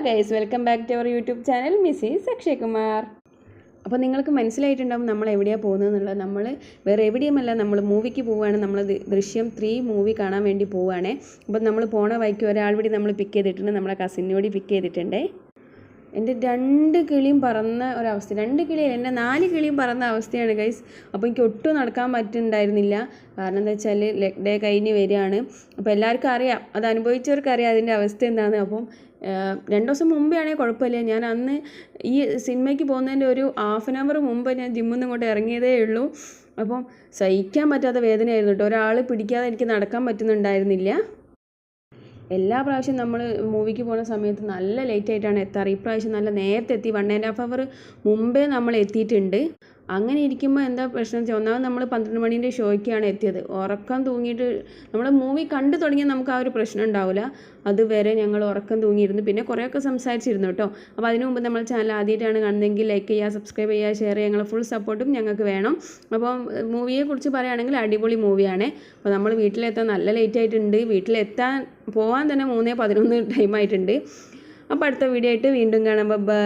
Guys, welcome back to our YouTube channel Mrs Akshay Kumar. അപ്പോൾ നിങ്ങൾക്ക് മനസ്സിലായിട്ടുണ്ടാവും നമ്മൾ എവിടെയാണ് പോകുന്നതെന്നുള്ളത്. നമ്മൾ വേറെ എവിടെയുമല്ല, നമ്മൾ മൂവിക്ക് പോവുകയാണ്. നമ്മൾ ദൃശ്യം 3 മൂവി കാണാൻ വേണ്ടി പോവുകയാണേ. അപ്പോൾ നമ്മൾ പോണ വഴിക്ക് ഒരാൾ കൂടി നമ്മൾ പിക്ക് ചെയ്തിട്ടുണ്ട്, നമ്മളെ കസിനോട് പിക്ക് ചെയ്തിട്ടുണ്ടേ. എൻ്റെ 2 കിളിയും പറന്ന ഒരവസ്ഥ, 2 കിളിയും എൻ്റെ 4 കിളിയും പറന്ന അവസ്ഥയാണ് ഗൈസ്. അപ്പോൾ എനിക്ക് ഒട്ടും നടക്കാൻ പറ്റുന്നുണ്ടായിരുന്നില്ല. കാരണം എന്താ വെച്ചാൽ ലെഗ് ഡേ കഴിഞ്ഞ് വരികയാണ്. അപ്പോൾ എല്ലാവർക്കും അറിയാം, അത് അനുഭവിച്ചവർക്കറിയാം അതിൻ്റെ അവസ്ഥ എന്താണെന്ന്. അപ്പം 2 ദിവസം മുമ്പേ ആണെങ്കിൽ കുഴപ്പമില്ല. ഞാൻ അന്ന് ഈ സിനിമയ്ക്ക് പോകുന്നതിൻ്റെ ഒരു ഹാഫ് ആൻ അവർ മുമ്പ് ഞാൻ ജിമ്മിൽ നിന്ന് ഇങ്ങോട്ട് ഇറങ്ങിയതേ ഉള്ളൂ. അപ്പം സഹിക്കാൻ പറ്റാത്ത വേദനയായിരുന്നു കേട്ടോ. ഒരാൾ പിടിക്കാതെ എനിക്ക് നടക്കാൻ പറ്റുന്നുണ്ടായിരുന്നില്ല. എല്ലാ പ്രാവശ്യം നമ്മൾ മൂവിക്ക് പോകുന്ന സമയത്ത് നല്ല ലേറ്റ് ആയിട്ടാണ് എത്താറ്. ഇപ്രാവശ്യം നല്ല നേരത്തെ എത്തി, 1.5 അവർ മുമ്പേ നമ്മൾ എത്തിയിട്ടുണ്ട്. അങ്ങനെ ഇരിക്കുമ്പോൾ എന്താ പ്രശ്നം വെച്ചാൽ, ഒന്നാമത് നമ്മൾ 12 മണീൻ്റെ ഷോയ്ക്കാണ് എത്തിയത്. ഉറക്കം തൂങ്ങിയിട്ട് നമ്മൾ മൂവി കണ്ടു തുടങ്ങിയാൽ നമുക്ക് ആ ഒരു പ്രശ്നം ഉണ്ടാവില്ല. അതുവരെ ഞങ്ങൾ ഉറക്കം തൂങ്ങിയിരുന്നു. പിന്നെ കുറേയൊക്കെ സംസാരിച്ചിരുന്നു കേട്ടോ. അപ്പോൾ അതിനു മുമ്പ് നമ്മൾ ചാനൽ ആദ്യമായിട്ടാണ് കാണുന്നതെങ്കിൽ ലൈക്ക് ചെയ്യുക, സബ്സ്ക്രൈബ് ചെയ്യുക, ഷെയർ ചെയ്യുക. ഞങ്ങൾ ഫുൾ സപ്പോർട്ടും ഞങ്ങൾക്ക് വേണം. അപ്പം മൂവിയെക്കുറിച്ച് പറയുകയാണെങ്കിൽ അടിപൊളി മൂവിയാണ്. അപ്പോൾ നമ്മൾ വീട്ടിലെത്താൻ നല്ല ലേറ്റ് ആയിട്ടുണ്ട്. വീട്ടിലെത്താൻ പോകാൻ തന്നെ 3:11 ടൈം ആയിട്ടുണ്ട്. അപ്പോൾ അടുത്ത വീഡിയോ ആയിട്ട് വീണ്ടും കാണാം. ബൈ.